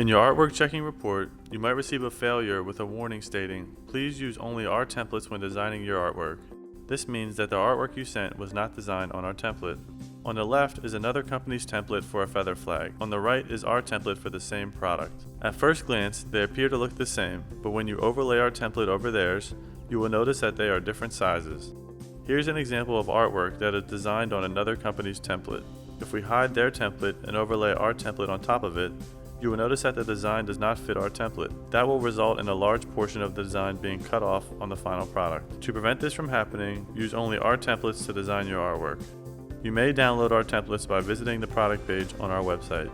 In your artwork checking report, you might receive a failure with a warning stating, "Please use only our templates when designing your artwork." This means that the artwork you sent was not designed on our template. On the left is another company's template for a feather flag. On the right is our template for the same product. At first glance, they appear to look the same, but when you overlay our template over theirs, you will notice that they are different sizes. Here's an example of artwork that is designed on another company's template. If we hide their template and overlay our template on top of it, you will notice that the design does not fit our template. That will result in a large portion of the design being cut off on the final product. To prevent this from happening, use only our templates to design your artwork. You may download our templates by visiting the product page on our website.